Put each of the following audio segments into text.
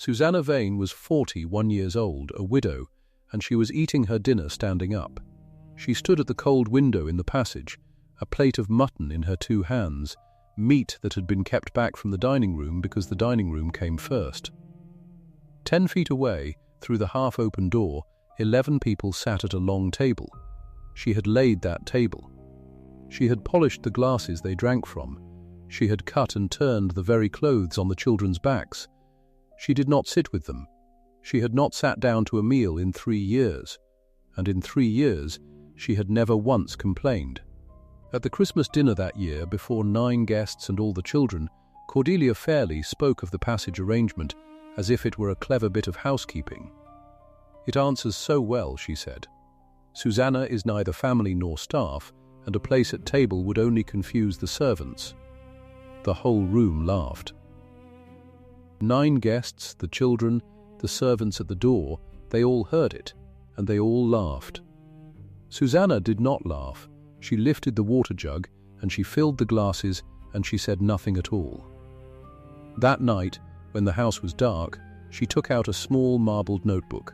Susannah Vane was 41 years old, a widow, and she was eating her dinner standing up. She stood at the cold window in the passage, a plate of mutton in her two hands, meat that had been kept back from the dining room because the dining room came first. 10 feet away, through the half-open door, 11 people sat at a long table. She had laid that table. She had polished the glasses they drank from. She had cut and turned the very clothes on the children's backs. She did not sit with them. She had not sat down to a meal in 3 years, and in 3 years she had never once complained. At the Christmas dinner that year, before 9 guests and all the children, Cordelia Fairleigh spoke of the passage arrangement as if it were a clever bit of housekeeping. "It answers so well," she said. "Susannah is neither family nor staff, and a place at table would only confuse the servants." The whole room laughed. 9 guests, the children, the servants at the door, they all heard it, and they all laughed. Susannah did not laugh. She lifted the water jug, and she filled the glasses, and she said nothing at all. That night, when the house was dark, she took out a small marbled notebook.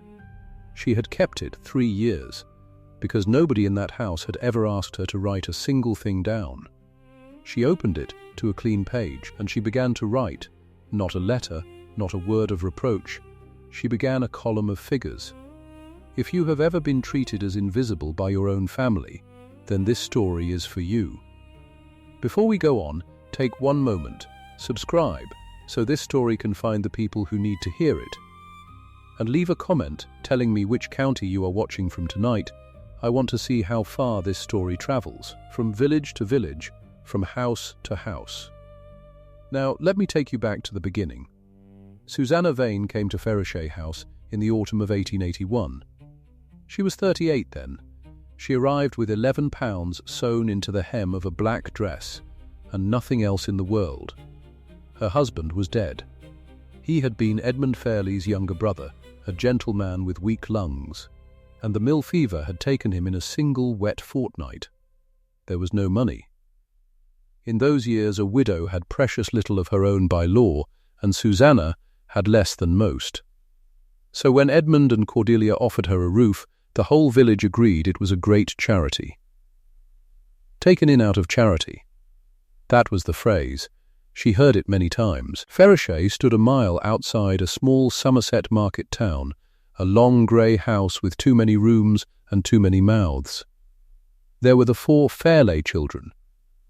She had kept it 3 years, because nobody in that house had ever asked her to write a single thing down. She opened it to a clean page, and she began to write, not a letter, not a word of reproach. She began a column of figures. If you have ever been treated as invisible by your own family, then this story is for you. Before we go on, take one moment, subscribe, so this story can find the people who need to hear it. And leave a comment telling me which county you are watching from tonight. I want to see how far this story travels, from village to village, from house to house. Now, let me take you back to the beginning. Susannah Vane came to Ferrishaye House in the autumn of 1881. She was 38 then. She arrived with £11 sewn into the hem of a black dress, and nothing else in the world. Her husband was dead. He had been Edmund Fairleigh's younger brother, a gentleman with weak lungs, and the mill fever had taken him in a single wet fortnight. There was no money. In those years a widow had precious little of her own by law, and Susannah had less than most. So when Edmund and Cordelia offered her a roof, the whole village agreed it was a great charity. Taken in out of charity. That was the phrase. She heard it many times. Ferrishaye stood a mile outside a small Somerset market town, a long grey house with too many rooms and too many mouths. There were the 4 Fairleigh children.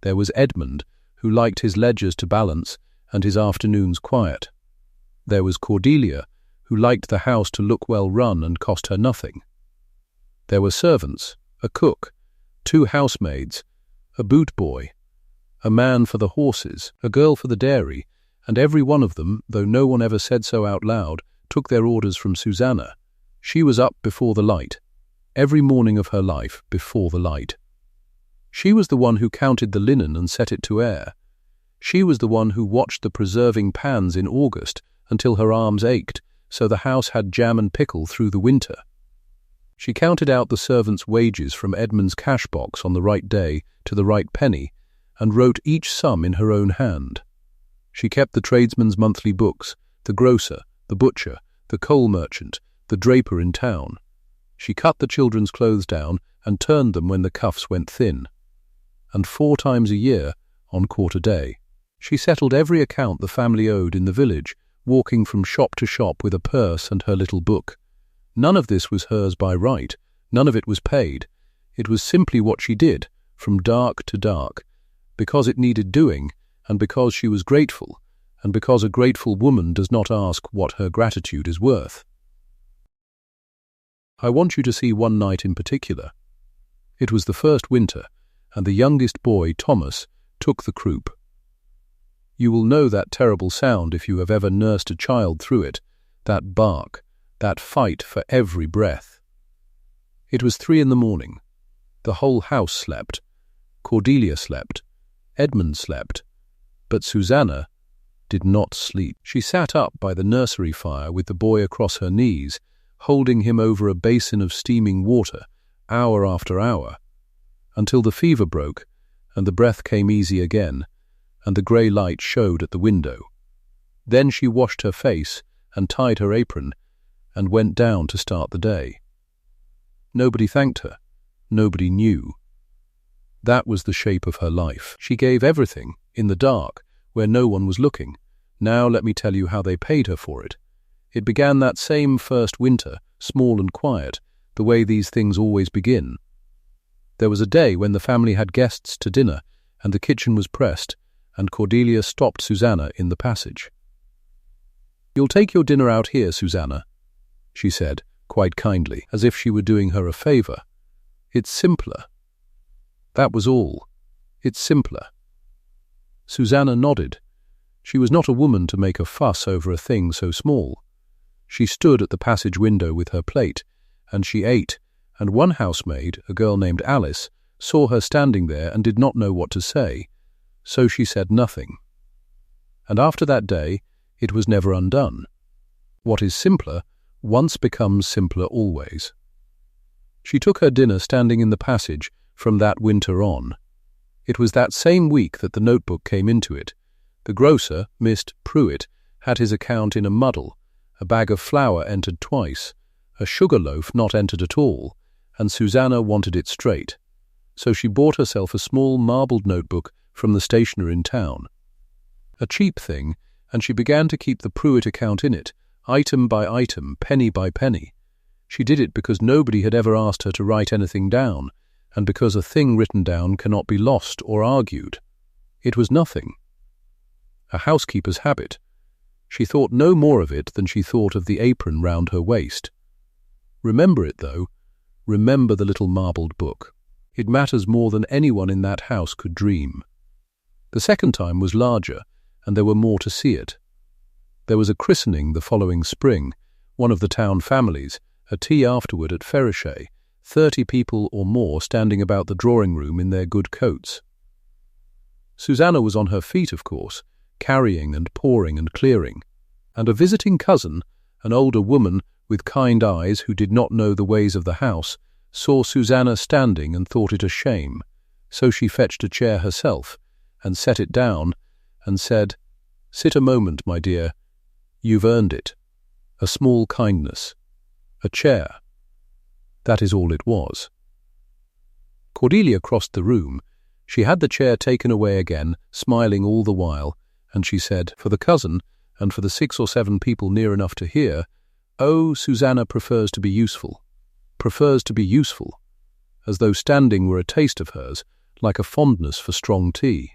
There was Edmund, who liked his ledgers to balance and his afternoons quiet. There was Cordelia, who liked the house to look well run and cost her nothing. There were servants, a cook, 2 housemaids, a boot boy, a man for the horses, a girl for the dairy, and every one of them, though no one ever said so out loud, took their orders from Susannah. She was up before the light, every morning of her life before the light. She was the one who counted the linen and set it to air. She was the one who watched the preserving pans in August until her arms ached, so the house had jam and pickle through the winter. She counted out the servants' wages from Edmund's cash box on the right day to the right penny, and wrote each sum in her own hand. She kept the tradesmen's monthly books, the grocer, the butcher, the coal merchant, the draper in town. She cut the children's clothes down and turned them when the cuffs went thin. And 4 times a year, on quarter day, she settled every account the family owed in the village, walking from shop to shop with a purse and her little book. None of this was hers by right, none of it was paid. It was simply what she did, from dark to dark, because it needed doing, and because she was grateful, and because a grateful woman does not ask what her gratitude is worth. I want you to see one night in particular. It was the first winter, and the youngest boy, Thomas, took the croup. You will know that terrible sound if you have ever nursed a child through it, that bark, that fight for every breath. It was 3 in the morning. The whole house slept. Cordelia slept. Edmund slept. But Susannah did not sleep. She sat up by the nursery fire with the boy across her knees, holding him over a basin of steaming water, hour after hour, until the fever broke, and the breath came easy again, and the grey light showed at the window. Then she washed her face and tied her apron, and went down to start the day. Nobody thanked her. Nobody knew. That was the shape of her life. She gave everything, in the dark, where no one was looking. Now let me tell you how they paid her for it. It began that same first winter, small and quiet, the way these things always begin. There was a day when the family had guests to dinner, and the kitchen was pressed, and Cordelia stopped Susannah in the passage. "You'll take your dinner out here, Susannah," she said, quite kindly, as if she were doing her a favour. "It's simpler." That was all. It's simpler. Susannah nodded. She was not a woman to make a fuss over a thing so small. She stood at the passage window with her plate, and she ate, and one housemaid, a girl named Alice, saw her standing there and did not know what to say, so she said nothing. And after that day, it was never undone. What is simpler once becomes simpler always. She took her dinner standing in the passage from that winter on. It was that same week that the notebook came into it. The grocer, Mr. Pruitt, had his account in a muddle. A bag of flour entered twice, a sugar loaf not entered at all, and Susannah wanted it straight. So she bought herself a small marbled notebook from the stationer in town. A cheap thing, and she began to keep the Pruitt account in it, item by item, penny by penny. She did it because nobody had ever asked her to write anything down, and because a thing written down cannot be lost or argued. It was nothing. A housekeeper's habit. She thought no more of it than she thought of the apron round her waist. Remember it, though. Remember the little marbled book. It matters more than anyone in that house could dream. The second time was larger, and there were more to see it. There was a christening the following spring, one of the town families, a tea afterward at Ferrishaye, 30 people or more standing about the drawing-room in their good coats. Susannah was on her feet, of course, carrying and pouring and clearing, and a visiting cousin, an older woman with kind eyes who did not know the ways of the house, saw Susannah standing and thought it a shame, so she fetched a chair herself and set it down and said, "Sit a moment, my dear. You've earned it. A small kindness. A chair." That is all it was. Cordelia crossed the room. She had the chair taken away again, smiling all the while, and she said, for the cousin, and for the 6 or 7 people near enough to hear, "Oh, Susannah prefers to be useful. Prefers to be useful," as though standing were a taste of hers, like a fondness for strong tea.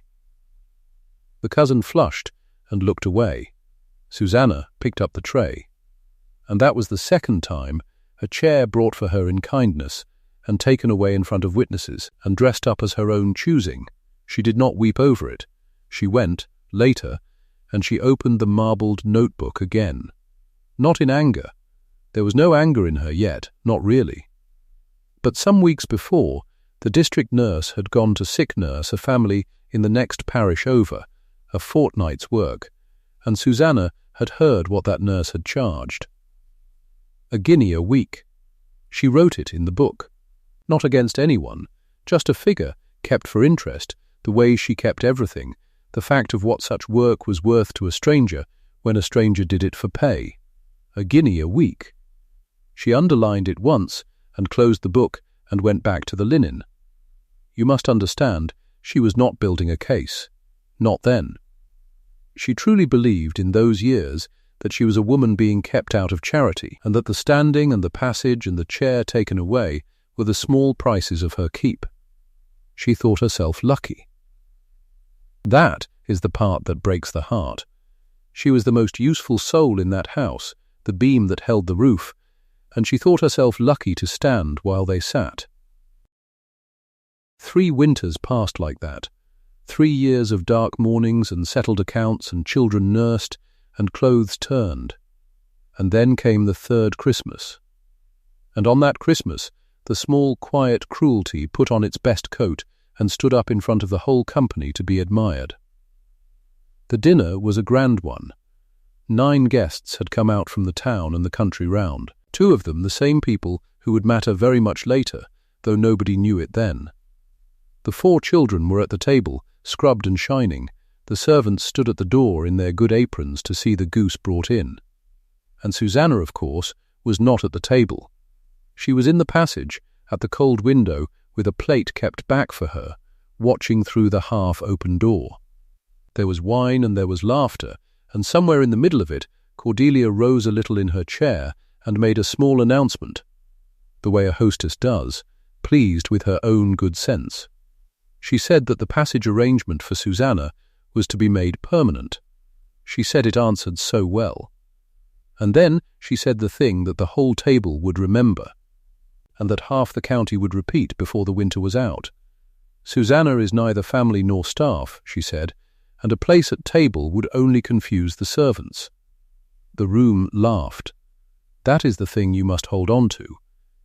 The cousin flushed and looked away. Susannah picked up the tray. And that was the second time a chair brought for her in kindness, and taken away in front of witnesses, and dressed up as her own choosing. She did not weep over it. She went, later, and she opened the marbled notebook again. Not in anger. There was no anger in her yet, not really. But some weeks before, the district nurse had gone to sick nurse a family in the next parish over, a fortnight's work, and Susannah had heard what that nurse had charged. £1 guinea a week. She wrote it in the book. Not against anyone, just a figure kept for interest, the way she kept everything, the fact of what such work was worth to a stranger when a stranger did it for pay. £1 guinea a week. She underlined it once and closed the book and went back to the linen. You must understand, she was not building a case. Not then. She truly believed in those years that she was a woman being kept out of charity, and that the standing and the passage and the chair taken away were the small prices of her keep. She thought herself lucky. That is the part that breaks the heart. She was the most useful soul in that house, the beam that held the roof, and she thought herself lucky to stand while they sat. 3 winters passed like that. 3 years of dark mornings and settled accounts and children nursed and clothes turned. And then came the 3rd Christmas. And on that Christmas, the small, quiet cruelty put on its best coat and stood up in front of the whole company to be admired. The dinner was a grand one. 9 guests had come out from the town and the country round, 2 of them the same people who would matter very much later, though nobody knew it then. The 4 children were at the table, scrubbed and shining. The servants stood at the door in their good aprons to see the goose brought in. and Susannah, of course, was not at the table. She was in the passage, at the cold window, with a plate kept back for her, watching through the half-open door. There was wine and there was laughter, and somewhere in the middle of it, Cordelia rose a little in her chair and made a small announcement, the way a hostess does, pleased with her own good sense. She said that the passage arrangement for Susannah was to be made permanent. She said it answered so well. And then she said the thing that the whole table would remember, and that half the county would repeat before the winter was out. Susannah is neither family nor staff, she said, and a place at table would only confuse the servants. The room laughed. That is the thing you must hold on to.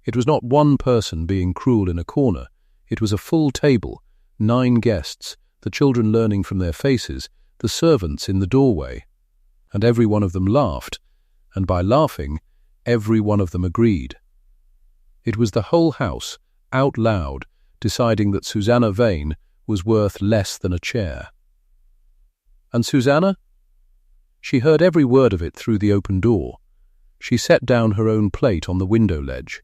It was not one person being cruel in a corner. It was a full table, 9 guests, the children learning from their faces, the servants in the doorway. And every one of them laughed, and by laughing, every one of them agreed. It was the whole house, out loud, deciding that Susannah Vane was worth less than a chair. And Susannah? She heard every word of it through the open door. She set down her own plate on the window ledge.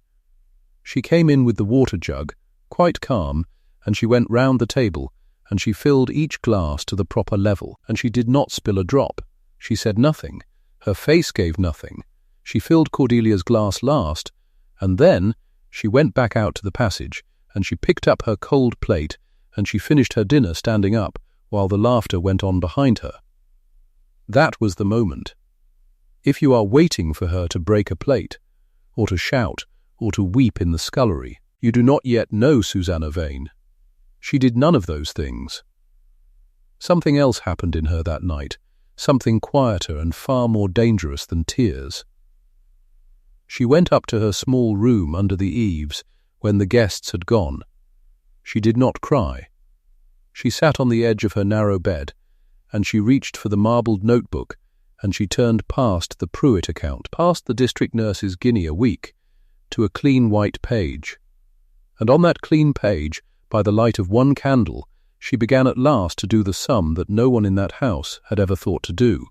She came in with the water jug, quite calm, and she went round the table, and she filled each glass to the proper level, and she did not spill a drop. She said nothing. Her face gave nothing. She filled Cordelia's glass last, and then she went back out to the passage, and she picked up her cold plate, and she finished her dinner standing up, while the laughter went on behind her. That was the moment. If you are waiting for her to break a plate, or to shout, or to weep in the scullery, you do not yet know Susannah Vane. She did none of those things. Something else happened in her that night, something quieter and far more dangerous than tears. She went up to her small room under the eaves when the guests had gone. She did not cry. She sat on the edge of her narrow bed, and she reached for the marbled notebook, and she turned past the Pruitt account, past the district nurse's guinea a week, to a clean white page. And on that clean page, by the light of one candle, she began at last to do the sum that no one in that house had ever thought to do.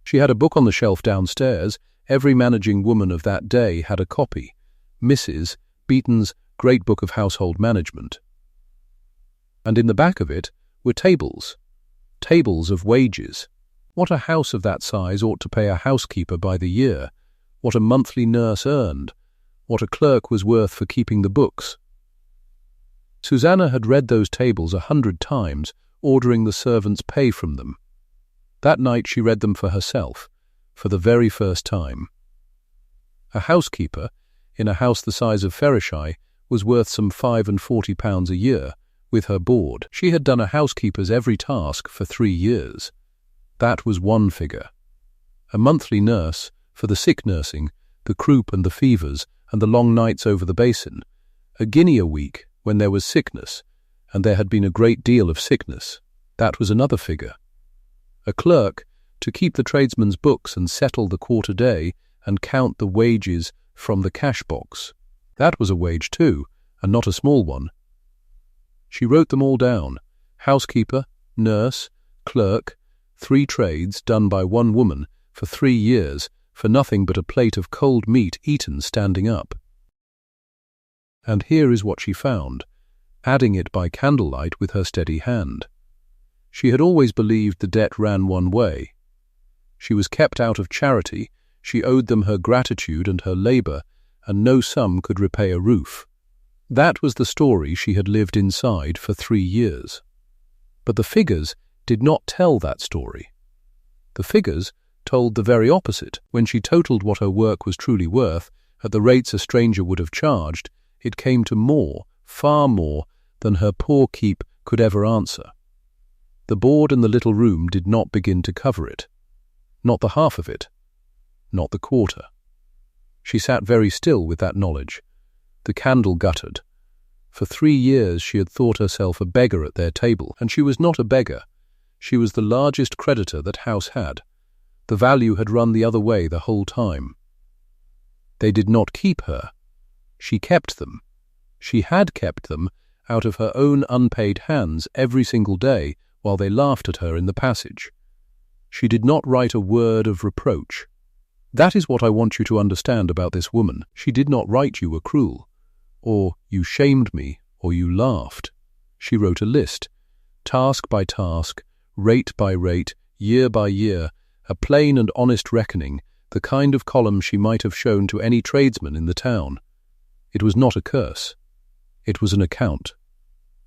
She had a book on the shelf downstairs. Every managing woman of that day had a copy, Mrs. Beeton's Great Book of Household Management. And in the back of it were tables of wages. What a house of that size ought to pay a housekeeper by the year, what a monthly nurse earned, what a clerk was worth for keeping the books. Susannah had read those tables 100 times, ordering the servants' pay from them. That night she read them for herself, for the very first time. A housekeeper, in a house the size of Ferrishaye, was worth some £45 a year, with her board. She had done a housekeeper's every task for 3 years. That was one figure. A monthly nurse, for the sick nursing, the croup and the fevers, and the long nights over the basin. A guinea a week, when there was sickness, and there had been a great deal of sickness. That was another figure. A clerk, to keep the tradesmen's books and settle the quarter day and count the wages from the cash box. That was a wage too, and not a small one. She wrote them all down: housekeeper, nurse, clerk, 3 trades done by one woman for 3 years for nothing but a plate of cold meat eaten standing up. And here is what she found, adding it by candlelight with her steady hand. She had always believed the debt ran one way. She was kept out of charity, she owed them her gratitude and her labour, and no sum could repay a roof. That was the story she had lived inside for 3 years. But the figures did not tell that story. The figures told the very opposite. When she totaled what her work was truly worth, at the rates a stranger would have charged, it came to more, far more, than her poor keep could ever answer. The board and the little room did not begin to cover it. Not the half of it. Not the quarter. She sat very still with that knowledge. The candle guttered. For 3 years she had thought herself a beggar at their table, and she was not a beggar. She was the largest creditor that house had. The value had run the other way the whole time. They did not keep her. She kept them. She had kept them out of her own unpaid hands every single day while they laughed at her in the passage. She did not write a word of reproach. That is what I want you to understand about this woman. She did not write you were cruel, or you shamed me, or you laughed. She wrote a list, task by task, rate by rate, year by year, a plain and honest reckoning, the kind of column she might have shown to any tradesman in the town. It was not a curse. It was an account.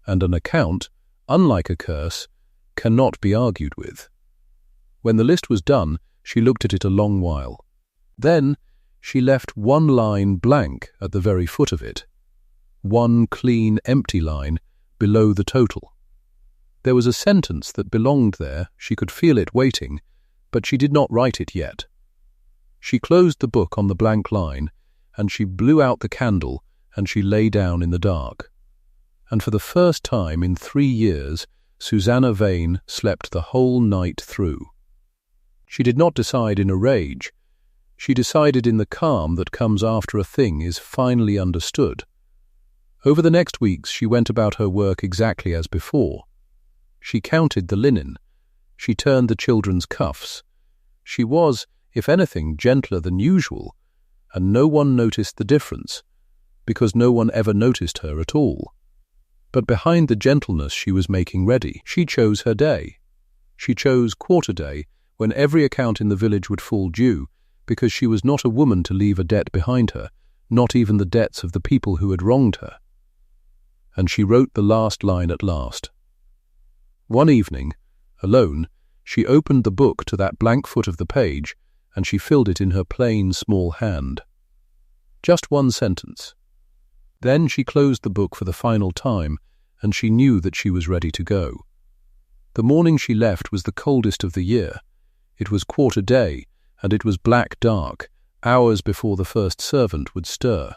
And an account, unlike a curse, cannot be argued with. When the list was done, she looked at it a long while. Then she left one line blank at the very foot of it, one clean, empty line below the total. There was a sentence that belonged there, she could feel it waiting, but she did not write it yet. She closed the book on the blank line, and she blew out the candle, and she lay down in the dark. And for the first time in 3 years, Susannah Vane slept the whole night through. She did not decide in a rage. She decided in the calm that comes after a thing is finally understood. Over the next weeks she went about her work exactly as before. She counted the linen. She turned the children's cuffs. She was, if anything, gentler than usual, and no one noticed the difference, because no one ever noticed her at all. But behind the gentleness she was making ready, she chose her day. She chose quarter day, when every account in the village would fall due, because she was not a woman to leave a debt behind her, not even the debts of the people who had wronged her. And she wrote the last line at last. One evening, alone, she opened the book to that blank foot of the page, and she filled it in her plain, small hand. Just one sentence. Then she closed the book for the final time, and she knew that she was ready to go. The morning she left was the coldest of the year. It was quarter day, and it was black dark, hours before the first servant would stir.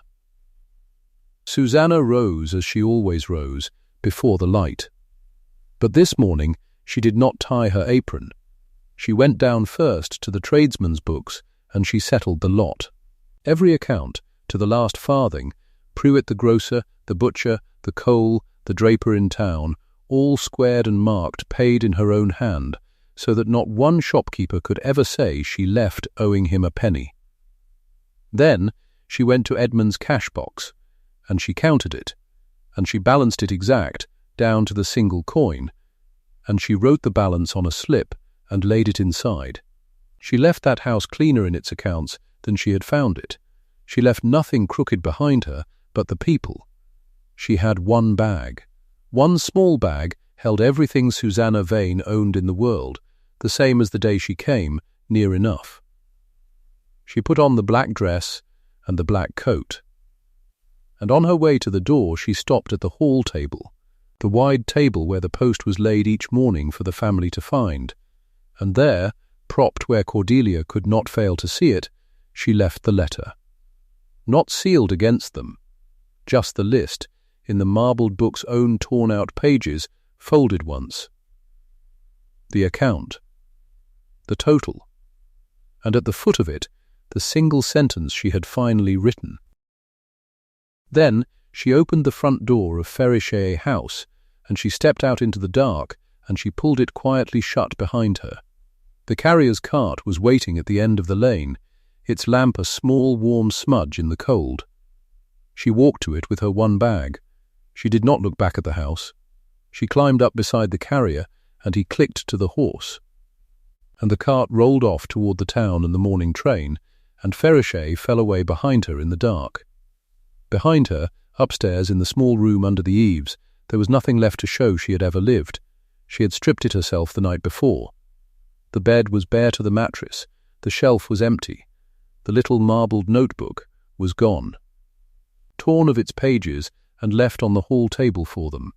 Susannah rose as she always rose, before the light. But this morning she did not tie her apron. She went down first to the tradesmen's books, and she settled the lot. Every account, to the last farthing, Pruitt the grocer, the butcher, the coal, the draper in town, all squared and marked, paid in her own hand, so that not one shopkeeper could ever say she left owing him a penny. Then she went to Edmund's cash box, and she counted it, and she balanced it exact, down to the single coin, and she wrote the balance on a slip and laid it inside. She left that house cleaner in its accounts than she had found it. She left nothing crooked behind her but the people. She had one bag. One small bag held everything Susannah Vane owned in the world, the same as the day she came, near enough. She put on the black dress and the black coat. And on her way to the door she stopped at the hall table, the wide table where the post was laid each morning for the family to find, and there, propped where Cordelia could not fail to see it, she left the letter. Not sealed against them, just the list, in the marbled book's own torn-out pages, folded once. The account. The total. And at the foot of it, the single sentence she had finally written. Then she opened the front door of Ferrishaye House, and she stepped out into the dark, and she pulled it quietly shut behind her. The carrier's cart was waiting at the end of the lane, its lamp a small warm smudge in the cold. She walked to it with her one bag. She did not look back at the house. She climbed up beside the carrier, and he clicked to the horse. And the cart rolled off toward the town and the morning train, and Ferrishaye fell away behind her in the dark. Behind her, upstairs in the small room under the eaves, there was nothing left to show she had ever lived. She had stripped it herself the night before. The bed was bare to the mattress, the shelf was empty, the little marbled notebook was gone. Torn of its pages and left on the hall table for them.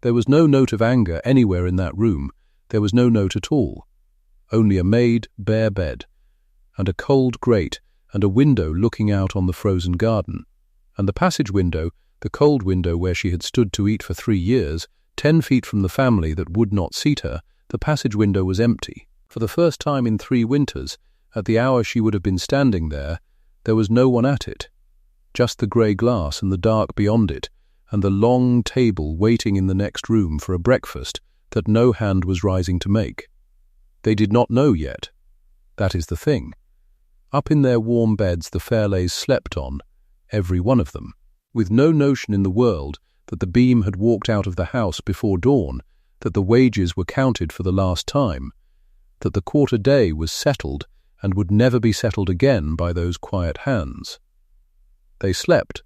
There was no note of anger anywhere in that room, there was no note at all. Only a made, bare bed, and a cold grate, and a window looking out on the frozen garden. And the passage window, the cold window where she had stood to eat for 3 years, 10 feet from the family that would not seat her, the passage window was empty. For the first time in 3 winters, at the hour she would have been standing there was no one at it. Just the grey glass and the dark beyond it, and the long table waiting in the next room for a breakfast that no hand was rising to make. They did not know yet. That is the thing. Up in their warm beds the Fairleighs slept on, every one of them, with no notion in the world that the beam had walked out of the house before dawn, that the wages were counted for the last time, that the quarter day was settled and would never be settled again by those quiet hands. They slept,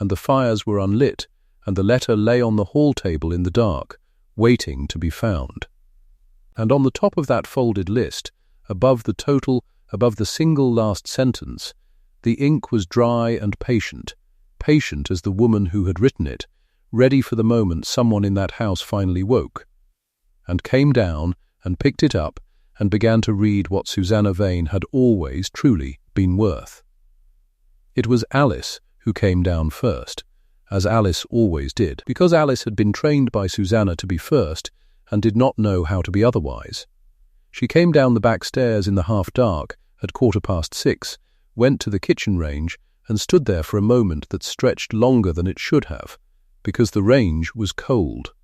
and the fires were unlit, and the letter lay on the hall table in the dark, waiting to be found. And on the top of that folded list, above the single last sentence, the ink was dry and patient as the woman who had written it, ready for the moment someone in that house finally woke, and came down and picked it up and began to read what Susannah Vane had always truly been worth. It was Alice who came down first, as Alice always did, because Alice had been trained by Susannah to be first and did not know how to be otherwise. She came down the back stairs in the half-dark at 6:15, went to the kitchen range and stood there for a moment that stretched longer than it should have, because the range was cold.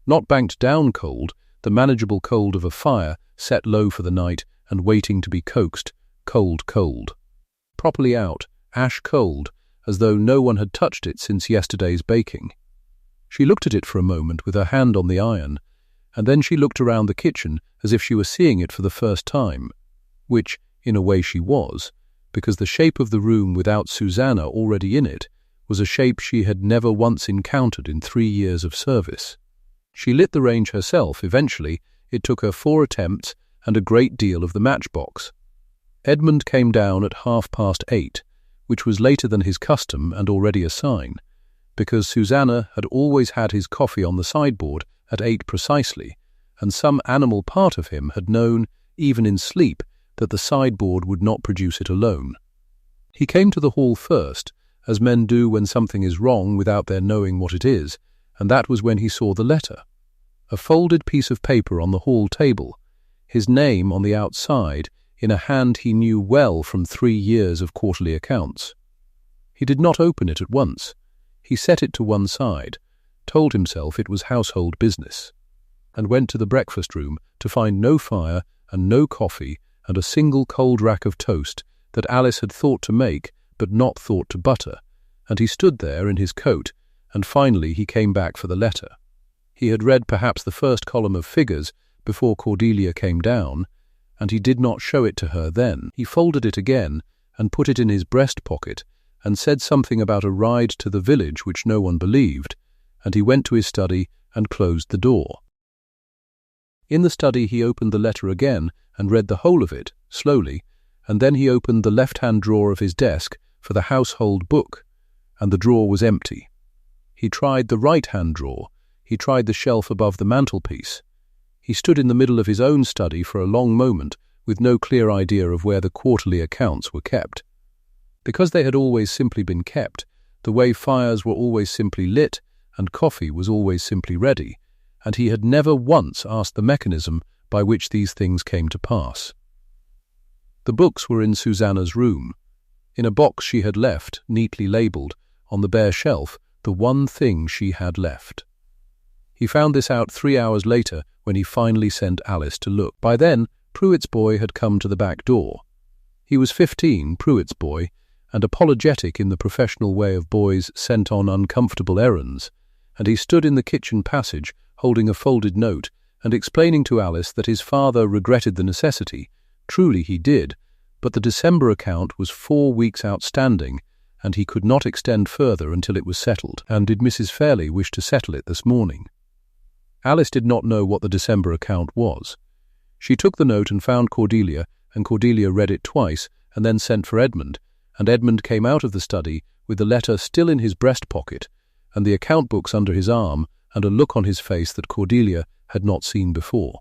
Not banked down cold, the manageable cold of a fire set low for the night and waiting to be coaxed, cold. Properly out, ash cold, as though no one had touched it since yesterday's baking. She looked at it for a moment with her hand on the iron, and then she looked around the kitchen as if she were seeing it for the first time, which, in a way, she was, because the shape of the room without Susannah already in it was a shape she had never once encountered in 3 years of service. She lit the range herself. Eventually, it took her 4 attempts and a great deal of the matchbox. Edmund came down at 8:30, which was later than his custom and already a sign, because Susannah had always had his coffee on the sideboard at 8 precisely, and some animal part of him had known, even in sleep, that the sideboard would not produce it alone. He came to the hall first, as men do when something is wrong without their knowing what it is, and that was when he saw the letter. A folded piece of paper on the hall table, his name on the outside, in a hand he knew well from 3 years of quarterly accounts. He did not open it at once. He set it to one side, told himself it was household business, and went to the breakfast room to find no fire and no coffee and a single cold rack of toast that Alice had thought to make but not thought to butter, and he stood there in his coat, and finally he came back for the letter. He had read perhaps the first column of figures before Cordelia came down, and he did not show it to her then. He folded it again and put it in his breast pocket and said something about a ride to the village which no one believed, and he went to his study and closed the door. In the study he opened the letter again and read the whole of it, slowly, and then he opened the left-hand drawer of his desk for the household book, and the drawer was empty. He tried the right-hand drawer, he tried the shelf above the mantelpiece. He stood in the middle of his own study for a long moment with no clear idea of where the quarterly accounts were kept. Because they had always simply been kept, the way fires were always simply lit and coffee was always simply ready, and he had never once asked the mechanism by which these things came to pass. The books were in Susannah's room, in a box she had left, neatly labelled, on the bare shelf, the one thing she had left. He found this out 3 hours later when he finally sent Alice to look. By then, Pruitt's boy had come to the back door. He was 15, Pruitt's boy, and apologetic in the professional way of boys sent on uncomfortable errands, and he stood in the kitchen passage holding a folded note and explaining to Alice that his father regretted the necessity. Truly he did, but the December account was 4 weeks outstanding, and he could not extend further until it was settled. And did Mrs. Fairleigh wish to settle it this morning? Alice did not know what the December account was. She took the note and found Cordelia, and Cordelia read it twice and then sent for Edmund, and Edmund came out of the study with the letter still in his breast pocket and the account books under his arm and a look on his face that Cordelia had not seen before.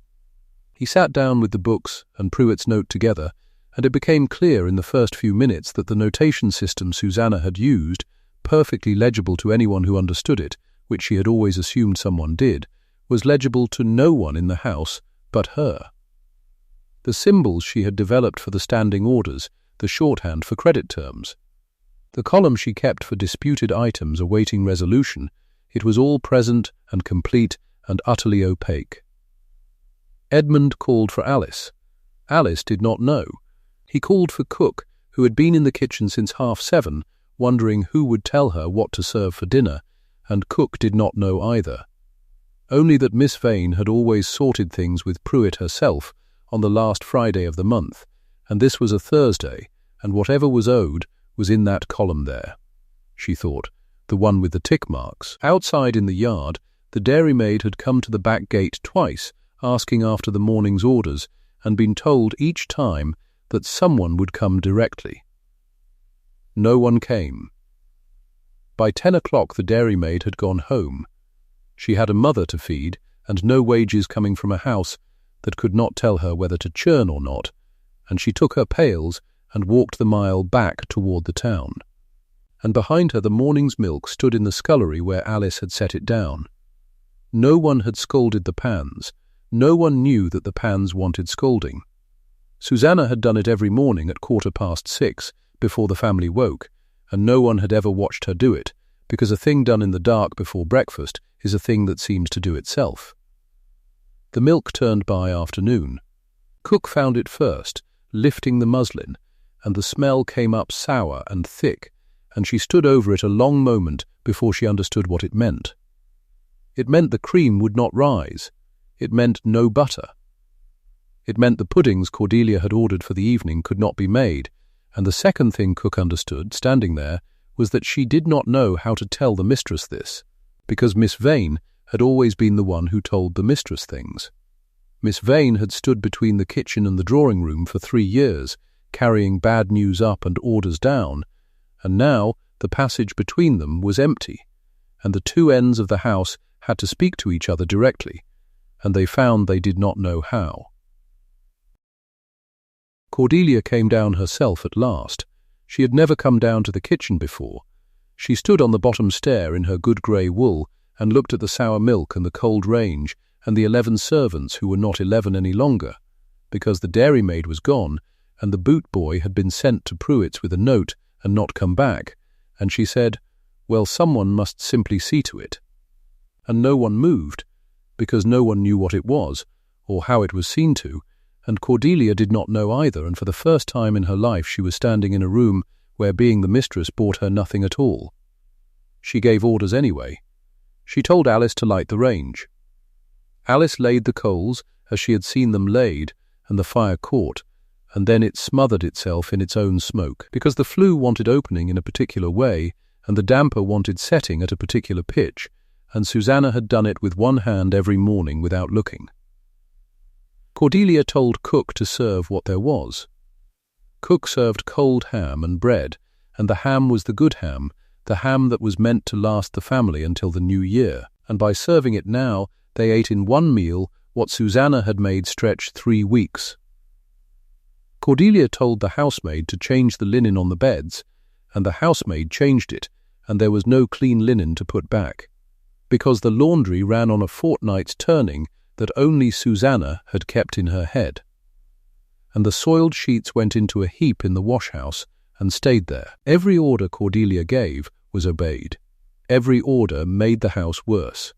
He sat down with the books and Pruitt's note together, and it became clear in the first few minutes that the notation system Susannah had used, perfectly legible to anyone who understood it, which she had always assumed someone did, was legible to no one in the house but her. The symbols she had developed for the standing orders, the shorthand for credit terms, the column she kept for disputed items awaiting resolution, it was all present and complete and utterly opaque. Edmund called for Alice. Alice did not know. He called for Cook, who had been in the kitchen since 7:30, wondering who would tell her what to serve for dinner, and Cook did not know either. Only that Miss Vane had always sorted things with Pruitt herself on the last Friday of the month, and this was a Thursday, and whatever was owed was in that column there, she thought, the one with the tick marks. Outside in the yard, the dairymaid had come to the back gate twice, asking after the morning's orders, and been told each time that someone would come directly. No one came. By 10 o'clock the dairymaid had gone home. She had a mother to feed, and no wages coming from a house that could not tell her whether to churn or not, and she took her pails and walked the mile back toward the town. And behind her the morning's milk stood in the scullery where Alice had set it down. No one had scalded the pans. No one knew that the pans wanted scalding. Susannah had done it every morning at 6:15 before the family woke, and no one had ever watched her do it, because a thing done in the dark before breakfast is a thing that seems to do itself. The milk turned by afternoon. Cook found it first, lifting the muslin, and the smell came up sour and thick, and she stood over it a long moment before she understood what it meant. It meant the cream would not rise. It meant no butter. It meant the puddings Cordelia had ordered for the evening could not be made, and the second thing Cook understood, standing there, was that she did not know how to tell the mistress this, because Miss Vane had always been the one who told the mistress things. Miss Vane had stood between the kitchen and the drawing-room for 3 years, carrying bad news up and orders down, and now the passage between them was empty, and the two ends of the house had to speak to each other directly, and they found they did not know how. Cordelia came down herself at last. She had never come down to the kitchen before. She stood on the bottom stair in her good grey wool and looked at the sour milk and the cold range and the 11 servants who were not 11 any longer, because the dairymaid was gone and the boot boy had been sent to Pruitt's with a note and not come back, and she said, well, someone must simply see to it. And no one moved, because no one knew what it was, or how it was seen to, and Cordelia did not know either, and for the first time in her life she was standing in a room where being the mistress bought her nothing at all. She gave orders anyway. She told Alice to light the range. Alice laid the coals as she had seen them laid, and the fire caught, and then it smothered itself in its own smoke, because the flue wanted opening in a particular way, and the damper wanted setting at a particular pitch, and Susannah had done it with one hand every morning without looking. Cordelia told Cook to serve what there was. Cook served cold ham and bread, and the ham was the good ham, the ham that was meant to last the family until the new year, and by serving it now, they ate in one meal what Susannah had made stretch 3 weeks. Cordelia told the housemaid to change the linen on the beds, and the housemaid changed it, and there was no clean linen to put back, because the laundry ran on a fortnight's turning that only Susannah had kept in her head. And the soiled sheets went into a heap in the wash-house and stayed there. Every order Cordelia gave was obeyed. Every order made the house worse.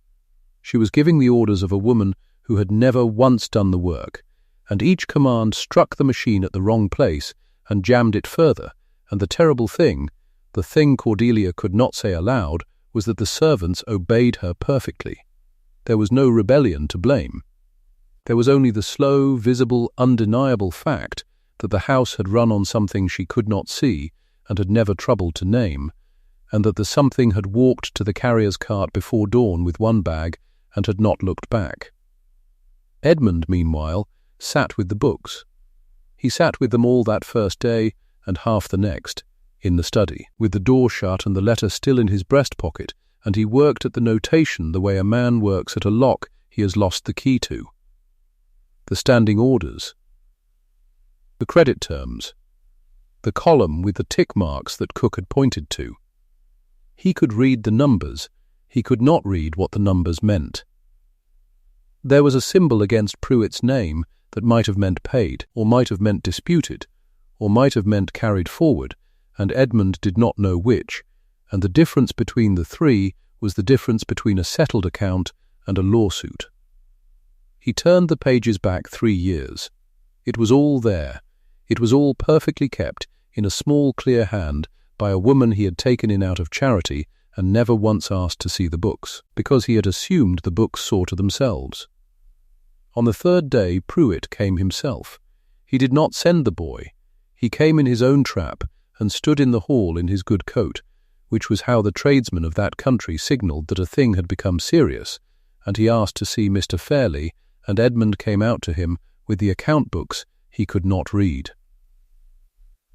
She was giving the orders of a woman who had never once done the work, and each command struck the machine at the wrong place and jammed it further, and the terrible thing, the thing Cordelia could not say aloud, was that the servants obeyed her perfectly. There was no rebellion to blame. There was only the slow, visible, undeniable fact that the house had run on something she could not see and had never troubled to name, and that the something had walked to the carrier's cart before dawn with one bag and had not looked back. Edmund, meanwhile, sat with the books. He sat with them all that first day and half the next, in the study, with the door shut and the letter still in his breast pocket, and he worked at the notation the way a man works at a lock he has lost the key to. The standing orders, the credit terms, the column with the tick marks that Cook had pointed to. He could read the numbers, he could not read what the numbers meant. There was a symbol against Pruitt's name that might have meant paid, or might have meant disputed, or might have meant carried forward, and Edmund did not know which, and the difference between the three was the difference between a settled account and a lawsuit. He turned the pages back 3 years. It was all there. It was all perfectly kept in a small clear hand by a woman he had taken in out of charity and never once asked to see the books, because he had assumed the books saw to themselves. On the third day Pruitt came himself. He did not send the boy. He came in his own trap and stood in the hall in his good coat, which was how the tradesmen of that country signalled that a thing had become serious, and he asked to see Mr. Fairleigh, and Edmund came out to him with the account books he could not read.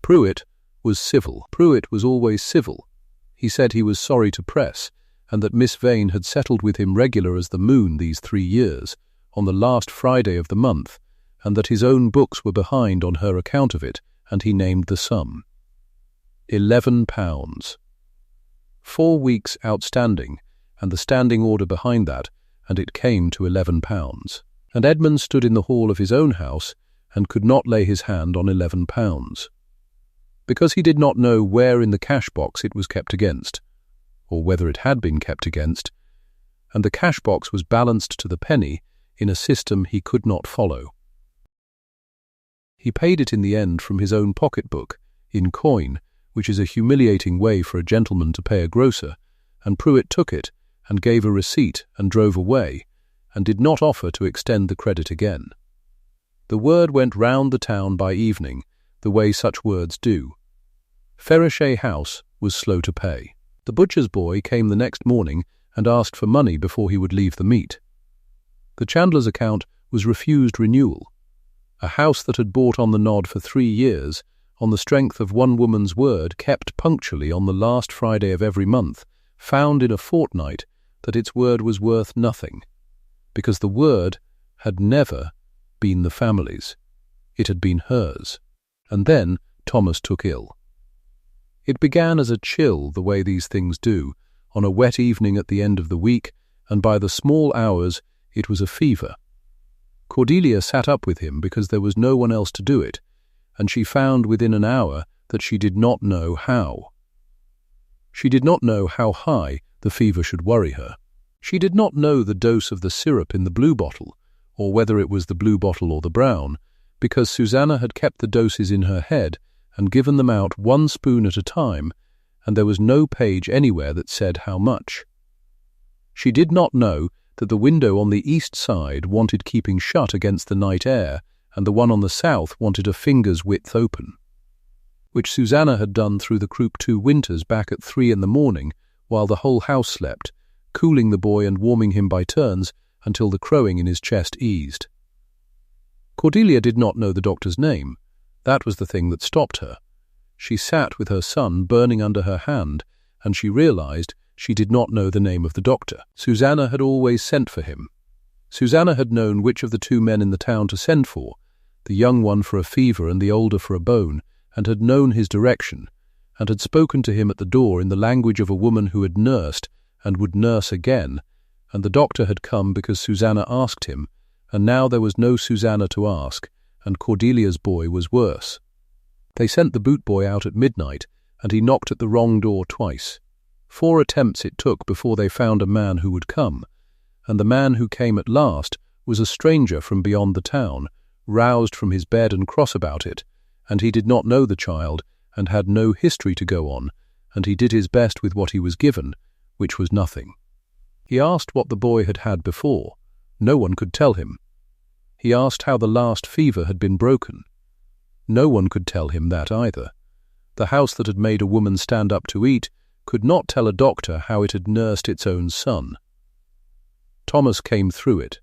Pruitt was civil. Pruitt was always civil. He said he was sorry to press, and that Miss Vane had settled with him regular as the moon these 3 years, on the last Friday of the month, and that his own books were behind on her account of it, and he named the sum. £11. 4 weeks outstanding, and the standing order behind that, and it came to £11. And Edmund stood in the hall of his own house and could not lay his hand on £11, because he did not know where in the cash-box it was kept against, or whether it had been kept against, and the cash-box was balanced to the penny in a system he could not follow. He paid it in the end from his own pocket-book, in coin, which is a humiliating way for a gentleman to pay a grocer, and Pruitt took it and gave a receipt and drove away, and did not offer to extend the credit again. The word went round the town by evening, the way such words do. Ferrishaye House was slow to pay. The butcher's boy came the next morning and asked for money before he would leave the meat. The chandler's account was refused renewal. A house that had bought on the nod for 3 years, on the strength of one woman's word kept punctually on the last Friday of every month, found in a fortnight that its word was worth nothing, because the word had never been the family's. It had been hers. And then Thomas took ill. It began as a chill, the way these things do, on a wet evening at the end of the week, and by the small hours it was a fever. Cordelia sat up with him because there was no one else to do it, and she found within an hour that she did not know how. She did not know how high the fever should worry her. She did not know the dose of the syrup in the blue bottle, or whether it was the blue bottle or the brown, because Susannah had kept the doses in her head and given them out 1 spoon at a time, and there was no page anywhere that said how much. She did not know that the window on the east side wanted keeping shut against the night air, and the one on the south wanted a finger's width open, which Susannah had done through the croup 2 winters back at 3 in the morning, while the whole house slept, cooling the boy and warming him by turns until the crowing in his chest eased. Cordelia did not know the doctor's name. That was the thing that stopped her. She sat with her son burning under her hand, and she realized she did not know the name of the doctor. Susannah had always sent for him. Susannah had known which of the 2 men in the town to send for, the young one for a fever and the older for a bone, and had known his direction, and had spoken to him at the door in the language of a woman who had nursed and would nurse again, and the doctor had come because Susannah asked him, and now there was no Susannah to ask, and Cordelia's boy was worse. They sent the boot boy out at midnight, and he knocked at the wrong door twice. 4 attempts it took before they found a man who would come, and the man who came at last was a stranger from beyond the town, roused from his bed and cross about it, and he did not know the child, and had no history to go on, and he did his best with what he was given, which was nothing. He asked what the boy had had before. No one could tell him. He asked how the last fever had been broken. No one could tell him that either. The house that had made a woman stand up to eat could not tell a doctor how it had nursed its own son. Thomas came through it.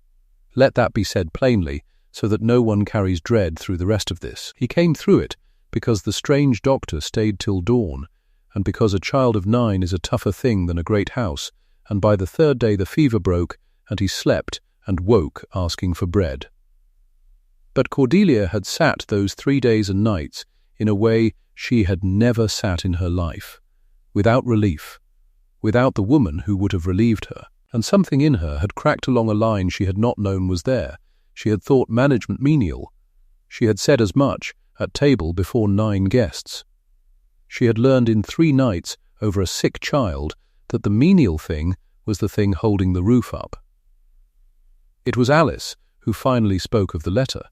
Let that be said plainly, so that no one carries dread through the rest of this. He came through it because the strange doctor stayed till dawn, and because a child of 9 is a tougher thing than a great house, and by the 3rd day the fever broke, and he slept and woke asking for bread. But Cordelia had sat those 3 days and nights in a way she had never sat in her life, without relief, without the woman who would have relieved her, and something in her had cracked along a line she had not known was there. She had thought management menial. She had said as much at table before 9 guests. She had learned in 3 nights over a sick child that the menial thing was the thing holding the roof up. It was Alice who finally spoke of the letter.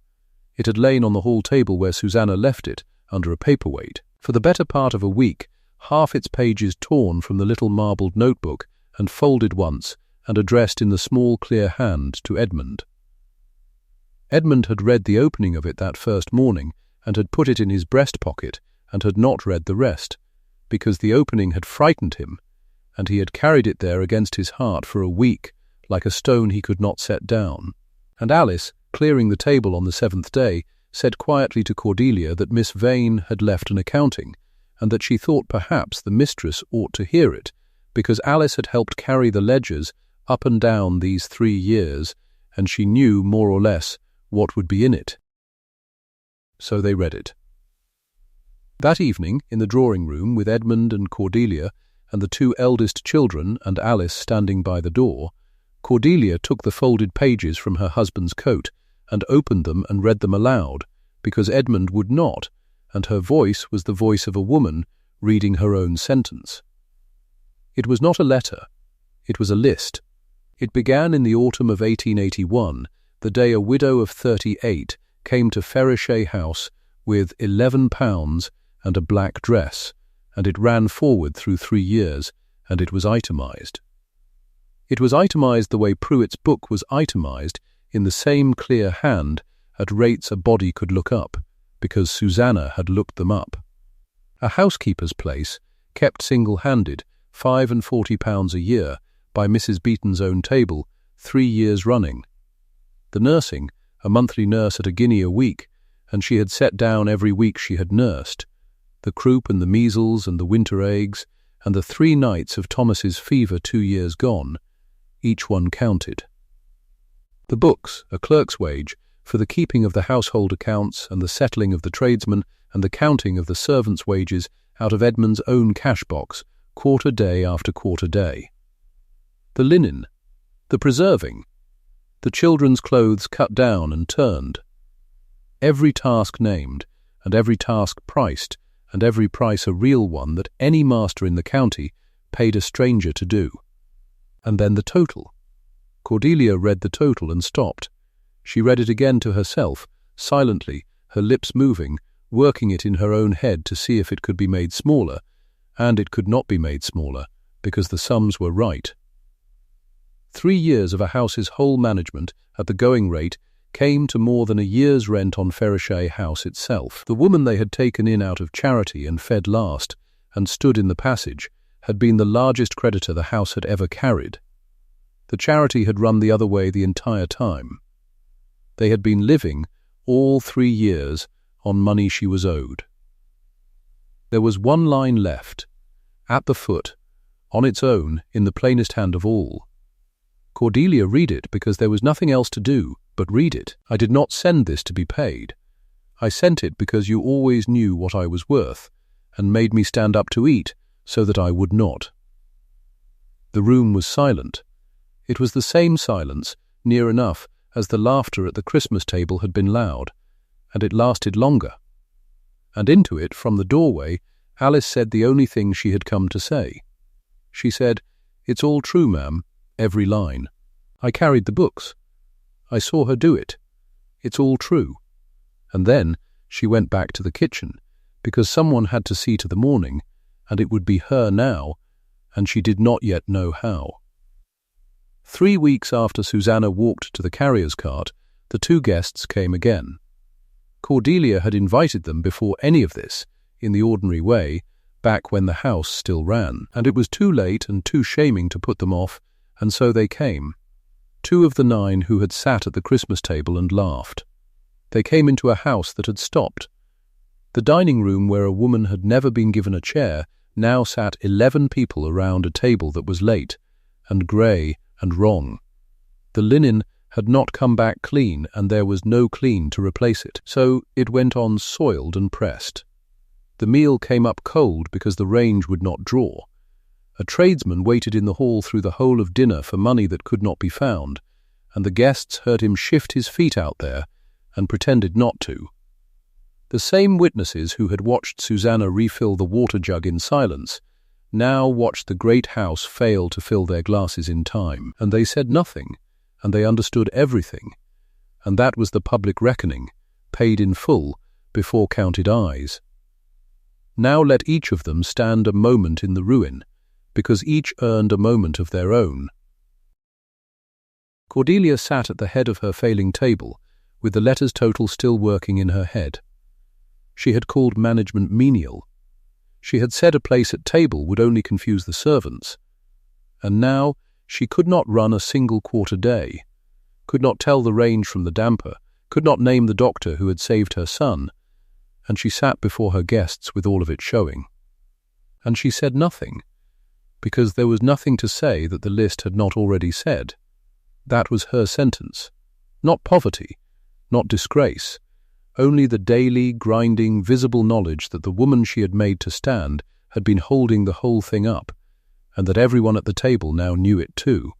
It had lain on the hall table where Susannah left it, under a paperweight. For the better part of a week, half its pages torn from the little marbled notebook and folded once and addressed in the small clear hand to Edmund. Edmund had read the opening of it that first morning and had put it in his breast pocket and had not read the rest, because the opening had frightened him, and he had carried it there against his heart for a week, like a stone he could not set down. And Alice, clearing the table on the 7th day, said quietly to Cordelia that Miss Vane had left an accounting, and that she thought perhaps the mistress ought to hear it, because Alice had helped carry the ledgers up and down these 3 years, and she knew more or less what would be in it. So they read it. That evening, in the drawing-room, with Edmund and Cordelia and the 2 eldest children and Alice standing by the door, Cordelia took the folded pages from her husband's coat and opened them and read them aloud, because Edmund would not, and her voice was the voice of a woman reading her own sentence. It was not a letter. It was a list. It began in the autumn of 1881, the day a widow of 38 came to Ferrishaye House with £11 and a black dress, and it ran forward through 3 years, and it was itemised. It was itemised the way Pruitt's book was itemised, in the same clear hand, at rates a body could look up, because Susannah had looked them up. A housekeeper's place, kept single-handed, £45 a year, by Mrs. Beeton's own table, 3 years running. The nursing, a monthly nurse at £1 a week, and she had set down every week she had nursed. The croup and the measles and the winter agues, and the 3 nights of Thomas's fever 2 years gone, each one counted. The books, a clerk's wage, for the keeping of the household accounts and the settling of the tradesmen and the counting of the servants' wages out of Edmund's own cash-box, quarter day after quarter day. The linen, the preserving, the children's clothes cut down and turned. Every task named, and every task priced, and every price a real one that any master in the county paid a stranger to do. And then the total. Cordelia read the total and stopped. She read it again to herself, silently, her lips moving, working it in her own head to see if it could be made smaller, and it could not be made smaller, because the sums were right. 3 years of a house's whole management, at the going rate, came to more than a year's rent on Ferrishaye House itself. The woman they had taken in out of charity and fed last, and stood in the passage, had been the largest creditor the house had ever carried. The charity had run the other way the entire time. They had been living, all 3 years, on money she was owed. There was one line left, at the foot, on its own, in the plainest hand of all. Cordelia, read it, because there was nothing else to do but read it. I did not send this to be paid. I sent it because you always knew what I was worth, and made me stand up to eat, so that I would not. The room was silent. It was the same silence, near enough, as the laughter at the Christmas table had been loud, and it lasted longer. And into it, from the doorway, Alice said the only thing she had come to say. She said, "It's all true, ma'am, every line. I carried the books. I saw her do it. It's all true." And then she went back to the kitchen, because someone had to see to the morning, and it would be her now, and she did not yet know how. 3 weeks after Susannah walked to the carrier's cart, the 2 guests came again. Cordelia had invited them before any of this, in the ordinary way, back when the house still ran, and it was too late and too shaming to put them off, and so they came. 2 of the 9 who had sat at the Christmas table and laughed. They came into a house that had stopped. The dining room, where a woman had never been given a chair, now sat 11 people around a table that was late, and grey, and wrong. The linen had not come back clean, and there was no clean to replace it, so it went on soiled and pressed. The meal came up cold because the range would not draw. A tradesman waited in the hall through the whole of dinner for money that could not be found, and the guests heard him shift his feet out there, and pretended not to. The same witnesses who had watched Susannah refill the water jug in silence now watched the great house fail to fill their glasses in time, and they said nothing, and they understood everything, and that was the public reckoning, paid in full, before counted eyes. Now let each of them stand a moment in the ruin, because each earned a moment of their own. Cordelia sat at the head of her failing table, with the letters total still working in her head. She had called management menial. She had said a place at table would only confuse the servants. And now she could not run a single quarter day, could not tell the range from the damper, could not name the doctor who had saved her son, and she sat before her guests with all of it showing. And she said nothing, because there was nothing to say that the list had not already said. That was her sentence. Not poverty, not disgrace, only the daily, grinding, visible knowledge that the woman she had made to stand had been holding the whole thing up, and that everyone at the table now knew it too.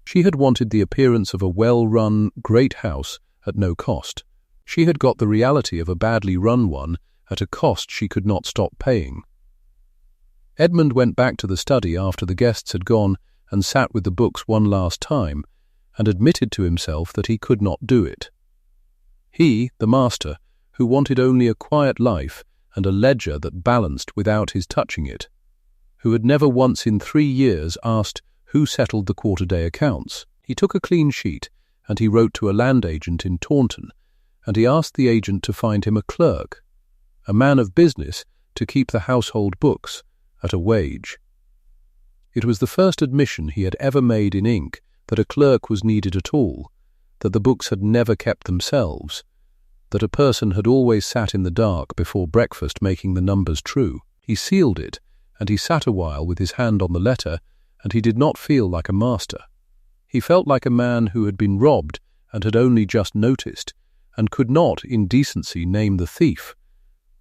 She had wanted the appearance of a well-run, great house at no cost. She had got the reality of a badly run one at a cost she could not stop paying. Edmund went back to the study after the guests had gone and sat with the books one last time, and admitted to himself that he could not do it. He, the master, who wanted only a quiet life and a ledger that balanced without his touching it, who had never once in 3 years asked who settled the quarter-day accounts. He took a clean sheet, and he wrote to a land agent in Taunton, and he asked the agent to find him a clerk, a man of business, to keep the household books, at a wage. It was the first admission he had ever made in ink that a clerk was needed at all, that the books had never kept themselves, that a person had always sat in the dark before breakfast making the numbers true. He sealed it, and he sat a while with his hand on the letter, and he did not feel like a master. He felt like a man who had been robbed and had only just noticed, and could not, in decency, name the thief,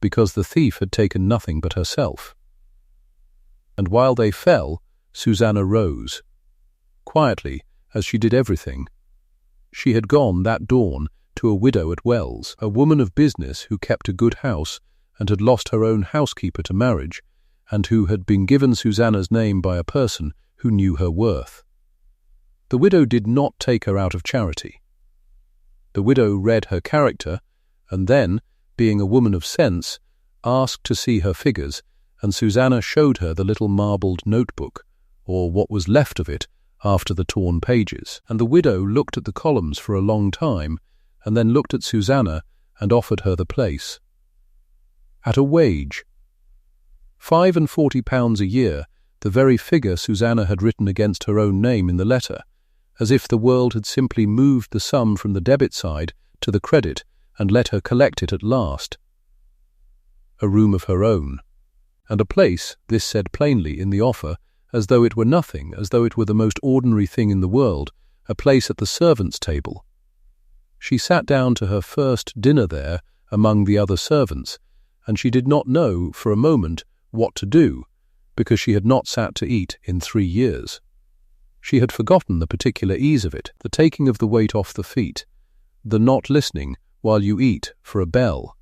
because the thief had taken nothing but herself. And while they fell, Susannah rose, quietly, as she did everything. She had gone that dawn to a widow at Wells, a woman of business who kept a good house and had lost her own housekeeper to marriage, and who had been given Susannah's name by a person who knew her worth. The widow did not take her out of charity. The widow read her character, and then, being a woman of sense, asked to see her figures, and Susannah showed her the little marbled notebook, or what was left of it after the torn pages. And the widow looked at the columns for a long time, and then looked at Susannah and offered her the place. At a wage. £45 a year, the very figure Susannah had written against her own name in the letter, as if the world had simply moved the sum from the debit side to the credit and let her collect it at last. A room of her own, and a place, this said plainly in the offer, as though it were nothing, as though it were the most ordinary thing in the world, a place at the servants' table. She sat down to her first dinner there among the other servants, and she did not know, for a moment, what to do, because she had not sat to eat in 3 years. She had forgotten the particular ease of it, the taking of the weight off the feet, the not listening while you eat for a bell.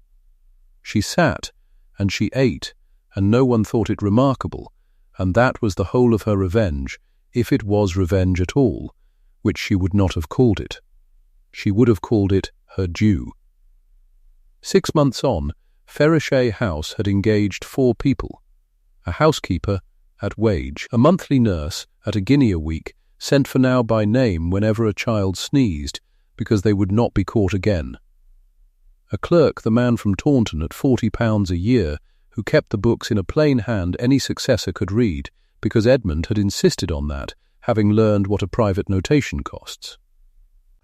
She sat, and she ate, and no one thought it remarkable, and that was the whole of her revenge, if it was revenge at all, which she would not have called it. She would have called it her due. 6 months on, Ferrishaye House had engaged 4 people, a housekeeper at wage, a monthly nurse at a guinea a week, sent for now by name whenever a child sneezed, because they would not be caught again. A clerk, the man from Taunton, at £40 a year, who kept the books in a plain hand any successor could read, because Edmund had insisted on that, having learned what a private notation costs.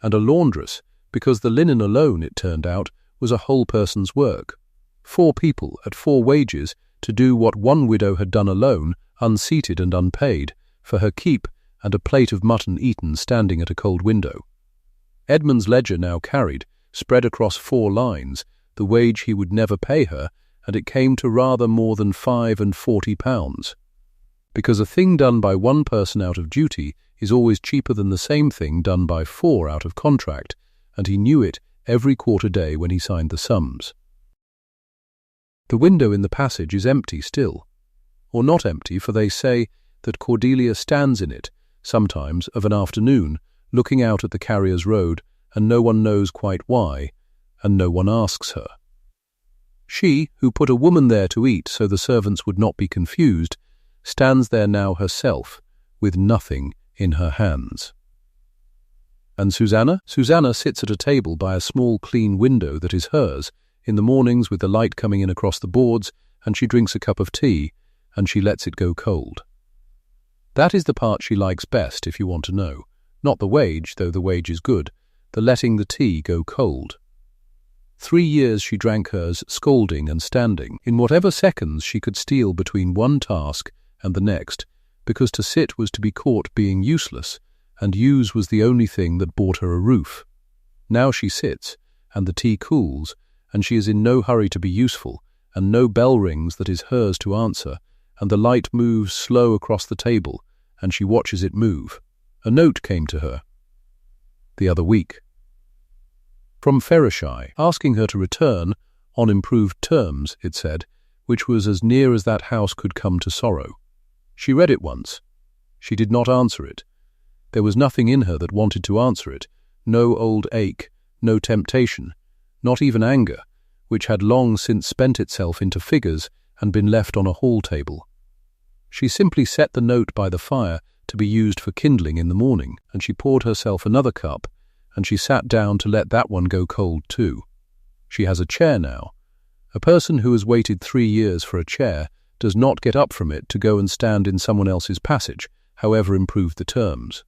And a laundress, because the linen alone, it turned out, was a whole person's work. 4 people at 4 wages to do what one widow had done alone, unseated and unpaid, for her keep and a plate of mutton eaten standing at a cold window. Edmund's ledger now carried, spread across 4 lines, the wage he would never pay her, and it came to rather more than £45, because a thing done by one person out of duty is always cheaper than the same thing done by 4 out of contract, and he knew it every quarter day when he signed the sums. The window in the passage is empty still, or not empty, for they say that Cordelia stands in it, sometimes of an afternoon, looking out at the carrier's road, and no one knows quite why, and no one asks her. She, who put a woman there to eat so the servants would not be confused, stands there now herself, with nothing in her hands. And Susannah? Susannah sits at a table by a small clean window that is hers, in the mornings with the light coming in across the boards, and she drinks a cup of tea, and she lets it go cold. That is the part she likes best, if you want to know. Not the wage, though the wage is good, the letting the tea go cold. 3 years she drank hers, scolding and standing, in whatever seconds she could steal between one task and the next, because to sit was to be caught being useless, and use was the only thing that bought her a roof. Now she sits, and the tea cools, and she is in no hurry to be useful, and no bell rings that is hers to answer, and the light moves slow across the table, and she watches it move. A note came to her the other week from Ferrishaye, asking her to return, on improved terms, it said, which was as near as that house could come to sorrow. She read it once. She did not answer it. There was nothing in her that wanted to answer it, no old ache, no temptation, not even anger, which had long since spent itself into figures and been left on a hall table. She simply set the note by the fire to be used for kindling in the morning, and she poured herself another cup, and she sat down to let that one go cold too. She has a chair now. A person who has waited 3 years for a chair does not get up from it to go and stand in someone else's passage, however improved the terms.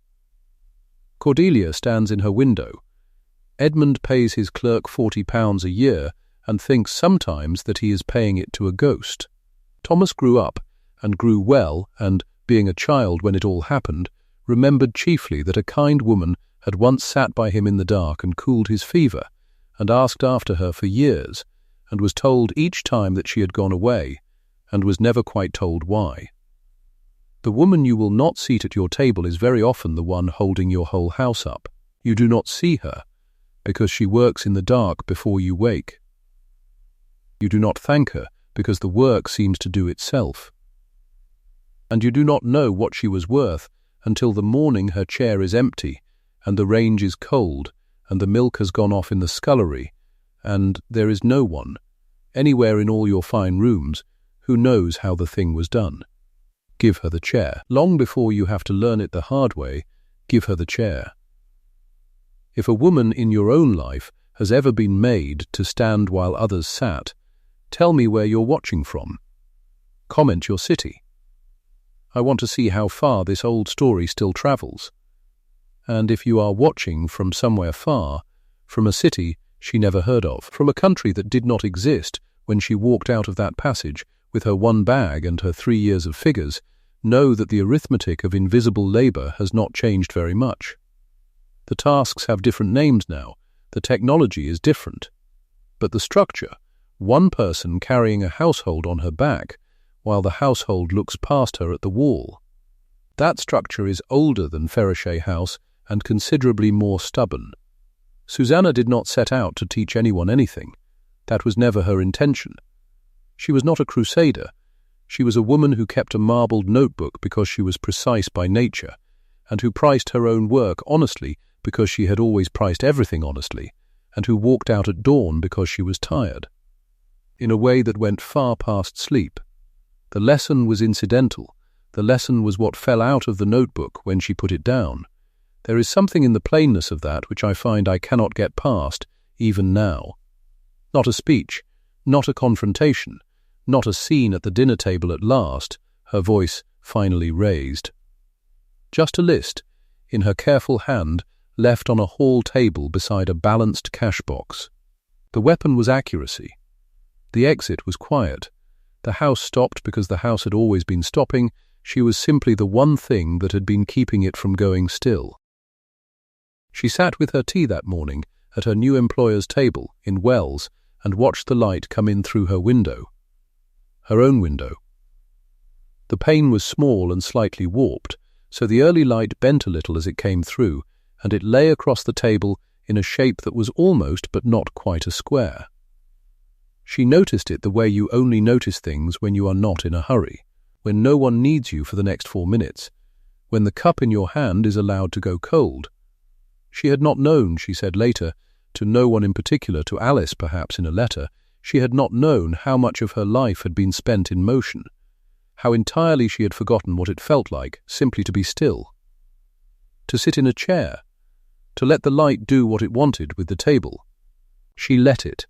Cordelia stands in her window. Edmund pays his clerk £40 a year and thinks sometimes that he is paying it to a ghost. Thomas grew up and grew well and, being a child when it all happened, remembered chiefly that a kind woman had once sat by him in the dark and cooled his fever, and asked after her for years, and was told each time that she had gone away, and was never quite told why. The woman you will not seat at your table is very often the one holding your whole house up. You do not see her, because she works in the dark before you wake. You do not thank her, because the work seems to do itself. And you do not know what she was worth until the morning her chair is empty, and the range is cold, and the milk has gone off in the scullery, and there is no one, anywhere in all your fine rooms, who knows how the thing was done. Give her the chair. Long before you have to learn it the hard way, give her the chair. If a woman in your own life has ever been made to stand while others sat, tell me where you're watching from. Comment your city. I want to see how far this old story still travels. And if you are watching from somewhere far, from a city she never heard of, from a country that did not exist when she walked out of that passage with her one bag and her 3 years of figures, know that the arithmetic of invisible labour has not changed very much. The tasks have different names now, the technology is different. But the structure, one person carrying a household on her back, while the household looks past her at the wall. That structure is older than Ferrishaye House and considerably more stubborn. Susannah did not set out to teach anyone anything. That was never her intention. She was not a crusader. She was a woman who kept a marbled notebook because she was precise by nature, and who priced her own work honestly because she had always priced everything honestly, and who walked out at dawn because she was tired. In a way that went far past sleep. The lesson was incidental. The lesson was what fell out of the notebook when she put it down. There is something in the plainness of that which I find I cannot get past, even now. Not a speech, not a confrontation, not a scene at the dinner table at last, her voice finally raised. Just a list, in her careful hand, left on a hall table beside a balanced cash box. The weapon was accuracy. The exit was quiet. The house stopped because the house had always been stopping. She was simply the one thing that had been keeping it from going still. She sat with her tea that morning at her new employer's table in Wells and watched the light come in through her window. Her own window. The pane was small and slightly warped, so the early light bent a little as it came through, and it lay across the table in a shape that was almost but not quite a square. She noticed it the way you only notice things when you are not in a hurry, when no one needs you for the next 4 minutes, when the cup in your hand is allowed to go cold. She had not known, she said later, to no one in particular, to Alice perhaps in a letter, she had not known how much of her life had been spent in motion, how entirely she had forgotten what it felt like simply to be still, to sit in a chair, to let the light do what it wanted with the table. She let it,